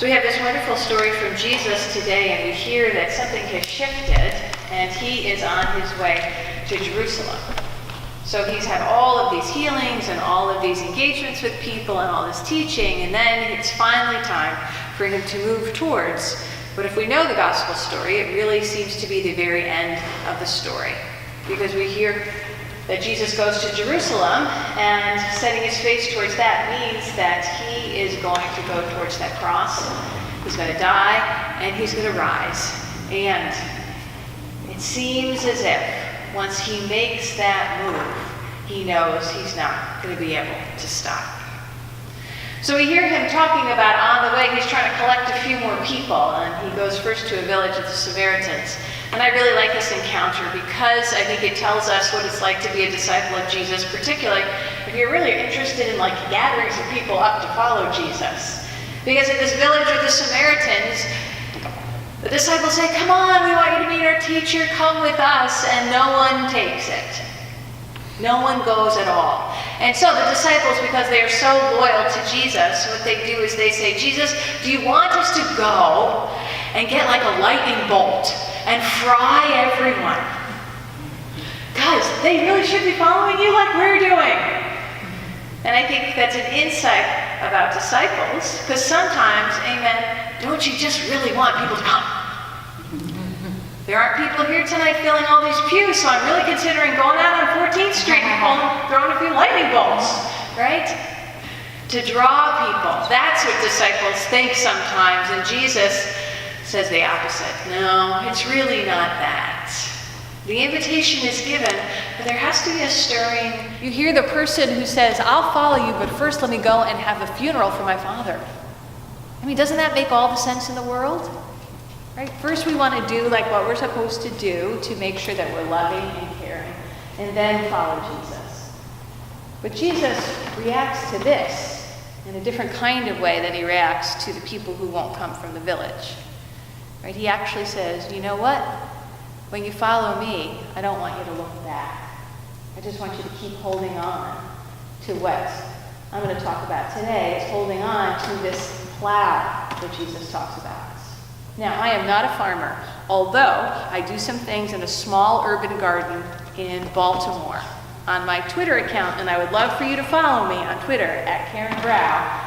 So we have this wonderful story from Jesus today, and we hear that something has shifted, and he is on his way to Jerusalem. So he's had all of these healings and all of these engagements with people and all this teaching, and then it's finally time for him to move towards. But if we know the gospel story, it really seems to be the very end of the story, because we hear that Jesus goes to Jerusalem, and setting his face towards that means that he is going to go towards that cross. He's going to die, and he's going to rise. And it seems as if once he makes that move, he knows he's not going to be able to stop. So we hear him talking about on the way, he's trying to collect a few more people, and he goes first to a village of the Samaritans. And I really like this encounter because I think it tells us what it's like to be a disciple of Jesus, particularly if you're really interested in gathering some people up to follow Jesus. Because in this village of the Samaritans, the disciples say, "Come on, we want you to meet our teacher, come with us," and no one takes it. No one goes at all. And so the disciples, because they are so loyal to Jesus, what they do is they say, "Jesus, do you want us to go and get a lightning bolt and fry everyone? Guys, they really should be following you like we're doing." And I think that's an insight about disciples, because sometimes, amen, don't you just really want people to come? There aren't people here tonight filling all these pews, so I'm really considering going out on 14th Street and throwing a few lightning bolts, right? To draw people. That's what disciples think sometimes, and Jesus says the opposite. No, it's really not that. The invitation is given, but there has to be a stirring. You hear the person who says, "I'll follow you, but first let me go and have a funeral for my father." I mean, doesn't that make all the sense in the world? Right? First we want to do what we're supposed to do to make sure that we're loving and caring, and then follow Jesus. But Jesus reacts to this in a different kind of way than he reacts to the people who won't come from the village. Right? He actually says, "You know what? When you follow me, I don't want you to look back. I just want you to keep holding on to what I'm going to talk about today. It's holding on to this plow that Jesus talks about." Now, I am not a farmer, although I do some things in a small urban garden in Baltimore. On my Twitter account, and I would love for you to follow me on Twitter, @KarenBrow,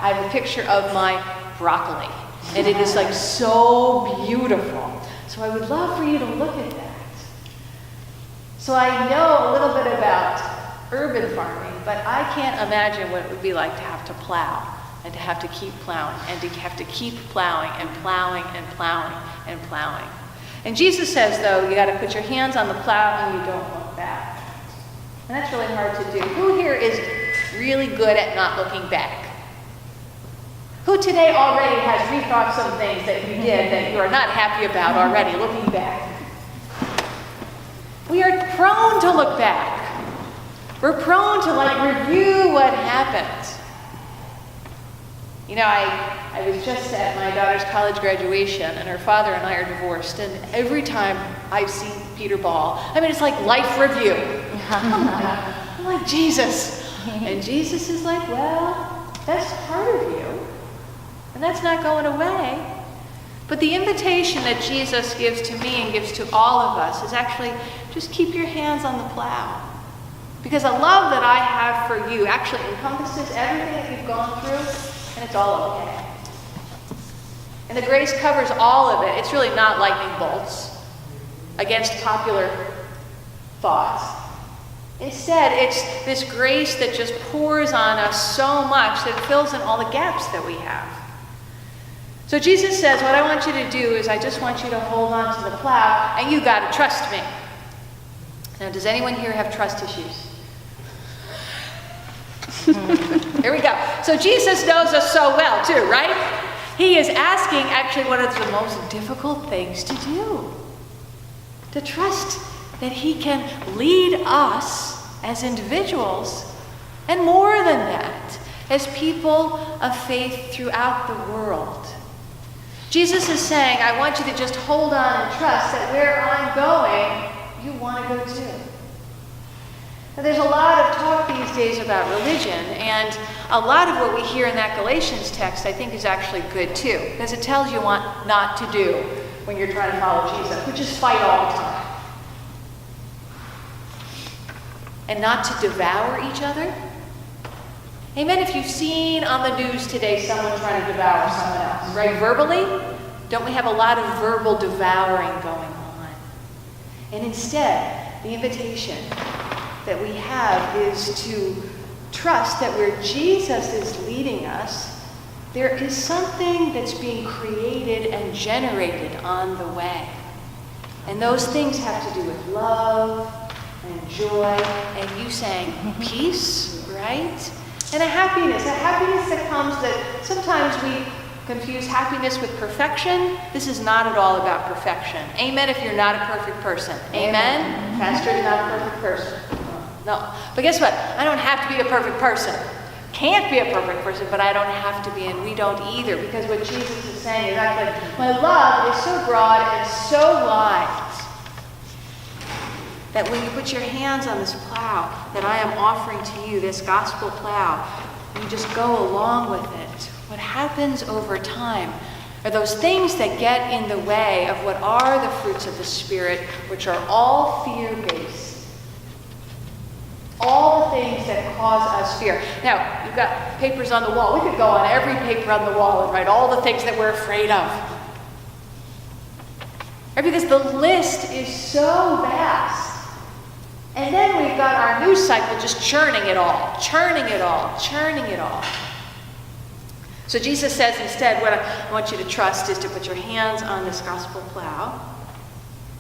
I have a picture of my broccoli. And it is so beautiful. So I would love for you to look at that. So I know a little bit about urban farming, but I can't imagine what it would be like to have to plow, and to have to keep plowing, and to have to keep plowing and plowing and plowing and plowing. And Jesus says, though, you got to put your hands on the plow and you don't look back. And that's really hard to do. Who here is really good at not looking back? Who today already has rethought some things that you did that you are not happy about already, looking back? We are prone to look back. We're prone to review what happened. You know, I was just at my daughter's college graduation, and her father and I are divorced, and every time I see Peter Ball, it's like life review. I'm like, Jesus. And Jesus is like, well, that's part of you, and that's not going away. But the invitation that Jesus gives to me and gives to all of us is actually just keep your hands on the plow. Because the love that I have for you actually encompasses everything that you've gone through, and it's all okay. And the grace covers all of it. It's really not lightning bolts against popular thoughts. Instead, it's this grace that just pours on us so much that it fills in all the gaps that we have. So Jesus says, what I want you to do is I just want you to hold on to the plow, and you got to trust me. Now, does anyone here have trust issues? Here we go. So Jesus knows us so well too, right? He is asking actually one of the most difficult things to do. To trust that he can lead us as individuals, and more than that, as people of faith throughout the world. Jesus is saying, I want you to just hold on and trust that where I'm going, you want to go too. Now, there's a lot of talk these days about religion, and a lot of what we hear in that Galatians text, I think, is actually good too, because it tells you what not to do when you're trying to follow Jesus, which is fight all the time. And not to devour each other. Amen. If you've seen on the news today someone trying to devour someone else, right? Verbally, don't we have a lot of verbal devouring going on? And instead, the invitation that we have is to trust that where Jesus is leading us, there is something that's being created and generated on the way. And those things have to do with love and joy, and you saying peace, right? And a happiness that comes that sometimes we confuse happiness with perfection. This is not at all about perfection. Amen if you're not a perfect person. Amen? Pastor is not a perfect person. No. But guess what? I don't have to be a perfect person. Can't be a perfect person, but I don't have to be, and we don't either, because what Jesus is saying is actually, my love is so broad and so wide that when you put your hands on this plow that I am offering to you, this gospel plow, you just go along with it. What happens over time are those things that get in the way of what are the fruits of the Spirit, which are all fear-based. All the things that cause us fear. Now, you've got papers on the wall. We could go on every paper on the wall and write all the things that we're afraid of. Right? Because the list is so vast. And then we've got our news cycle just churning it all. So Jesus says instead, what I want you to trust is to put your hands on this gospel plow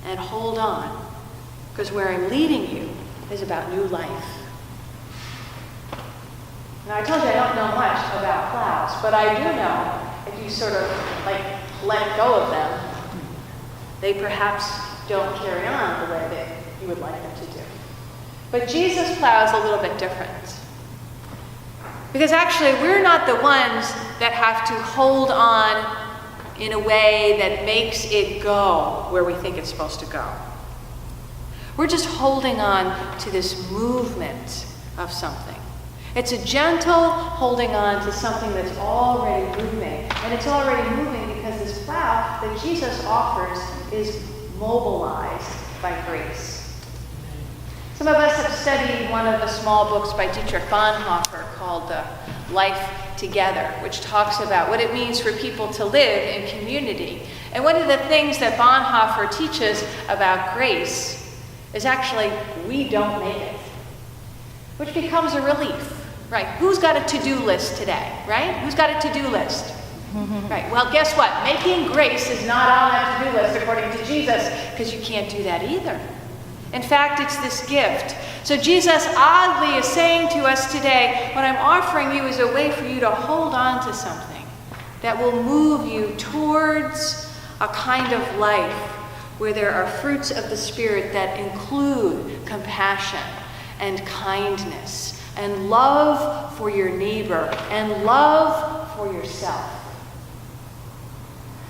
and hold on. Because where I'm leading you is about new life. Now I told you I don't know much about plows, but I do know if you sort of let go of them, they perhaps don't carry on the way that you would like them to do. But Jesus' plow is a little bit different. Because actually, we're not the ones that have to hold on in a way that makes it go where we think it's supposed to go. We're just holding on to this movement of something. It's a gentle holding on to something that's already moving. And it's already moving because this plow that Jesus offers is mobilized by grace. Some of us have studied one of the small books by Dietrich Bonhoeffer called Life Together, which talks about what it means for people to live in community. And one of the things that Bonhoeffer teaches about grace is actually we don't make it, which becomes a relief, right? Who's got a to-do list today, right? Who's got a to-do list? Right, well, guess what? Making grace is not on that to-do list according to Jesus, because you can't do that either. In fact, it's this gift. So Jesus oddly is saying to us today, what I'm offering you is a way for you to hold on to something that will move you towards a kind of life where there are fruits of the Spirit that include compassion and kindness and love for your neighbor and love for yourself.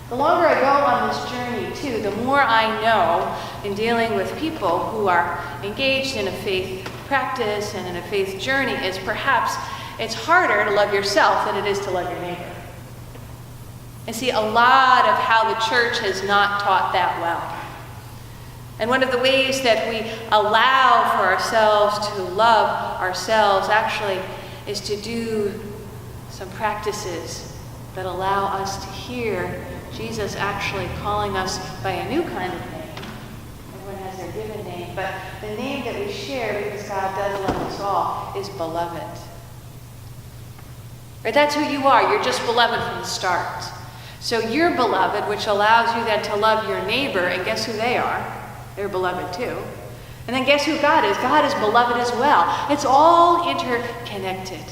The longer I go on this journey, too, the more I know in dealing with people who are engaged in a faith practice and in a faith journey is perhaps it's harder to love yourself than it is to love your neighbor. And see, a lot of how the church has not taught that well. And one of the ways that we allow for ourselves to love ourselves actually is to do some practices that allow us to hear Jesus actually calling us by a new kind of name. Everyone has their given name, but the name that we share, because God does love us all, is beloved. Right? That's who you are. You're just beloved from the start. So you're beloved, which allows you then to love your neighbor, and guess who they are? They're beloved too. And then guess who God is? God is beloved as well. It's all interconnected.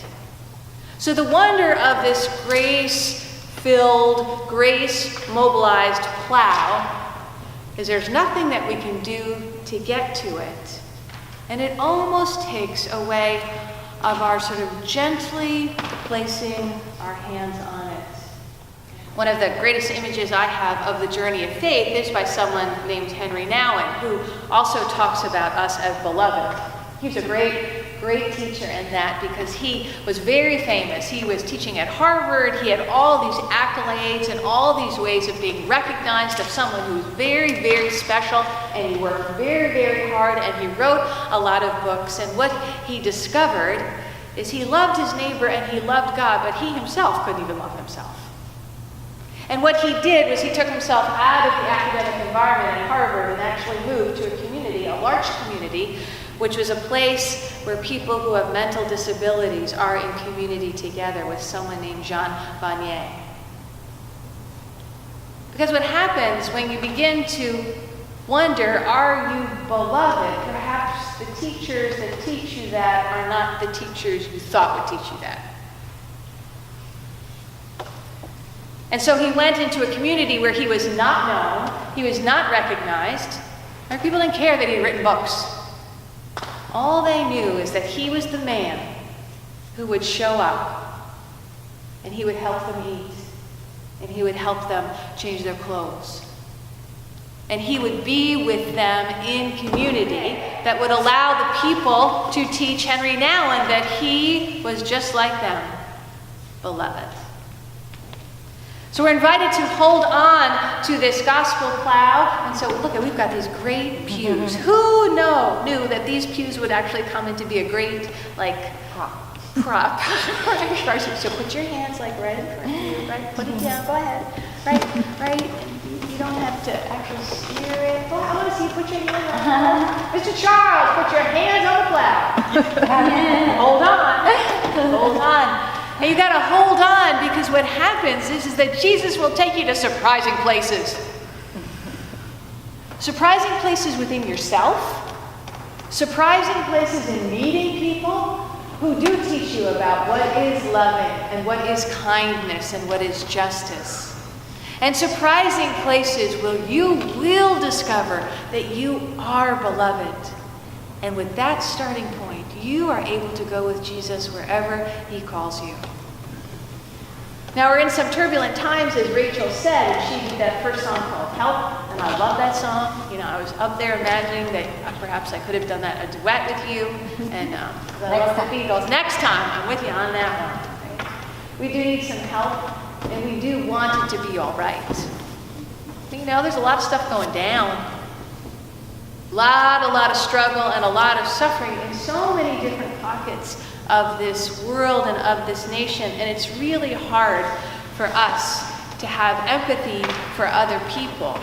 So the wonder of this grace-filled, grace-mobilized plow is there's nothing that we can do to get to it. And it almost takes away of our sort of gently placing our hands on it. One of the greatest images I have of the journey of faith is by someone named Henry Nouwen, who also talks about us as beloved. He's a great great teacher in that because he was very famous. He was teaching at Harvard. He had all these accolades and all these ways of being recognized of someone who was very, very special, and he worked very, very hard, and he wrote a lot of books. And what he discovered is he loved his neighbor and he loved God, but he himself couldn't even love himself. And what he did was he took himself out of the academic environment at Harvard and actually moved to a community, a large community, which was a place where people who have mental disabilities are in community together with someone named Jean Vanier. Because what happens when you begin to wonder, are you beloved? Perhaps the teachers that teach you that are not the teachers you thought would teach you that. And so he went into a community where he was not known, he was not recognized, and people didn't care that he had written books. All they knew is that he was the man who would show up, and he would help them eat, and he would help them change their clothes. And he would be with them in community that would allow the people to teach Henry Nouwen that he was just like them, beloved. So we're invited to hold on to this gospel plow. And so look, we've got these great pews. Who knew that these pews would actually come into be a great, prop. So put your hands right in front of you, right? Put it down, go ahead. Right. You don't have to actually steer it. Well, I want to see you put your hands on. Mr. Charles, put your hands on the plow. Hold on. And you got to hold on, because what happens is that Jesus will take you to surprising places. Surprising places within yourself. Surprising places in meeting people who do teach you about what is loving and what is kindness and what is justice. And surprising places where you will discover that you are beloved. And with that starting point, you are able to go with Jesus wherever he calls you. Now, we're in some turbulent times, as Rachel said, and she did that first song called Help, and I love that song. I was up there imagining that perhaps I could have done that a duet with you, and I love the Beatles. Next time, I'm with you on that one. Right? We do need some help, and we do want it to be all right. There's a lot of stuff going down. A lot of struggle and a lot of suffering in so many different pockets of this world and of this nation. And it's really hard for us to have empathy for other people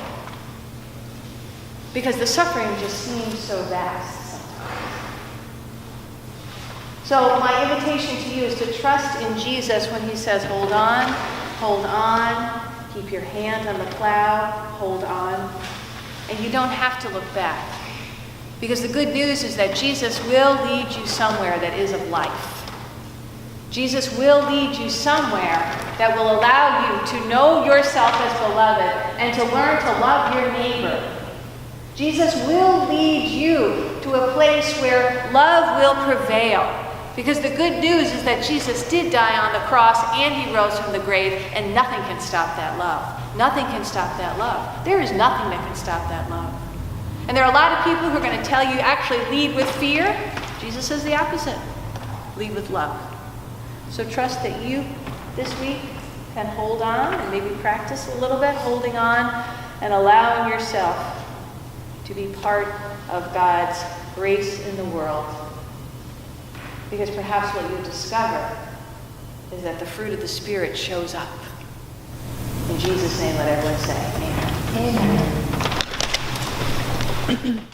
because the suffering just seems so vast sometimes. So my invitation to you is to trust in Jesus when he says, hold on, keep your hand on the plow, hold on. And you don't have to look back. Because the good news is that Jesus will lead you somewhere that is of life. Jesus will lead you somewhere that will allow you to know yourself as beloved and to learn to love your neighbor. Jesus will lead you to a place where love will prevail. Because the good news is that Jesus did die on the cross and he rose from the grave, and nothing can stop that love. Nothing can stop that love. There is nothing that can stop that love. And there are a lot of people who are going to tell you actually lead with fear. Jesus says the opposite. Lead with love. So trust that you this week can hold on and maybe practice a little bit holding on and allowing yourself to be part of God's grace in the world. Because perhaps what you'll discover is that the fruit of the Spirit shows up. In Jesus' name, let everyone say amen. Amen.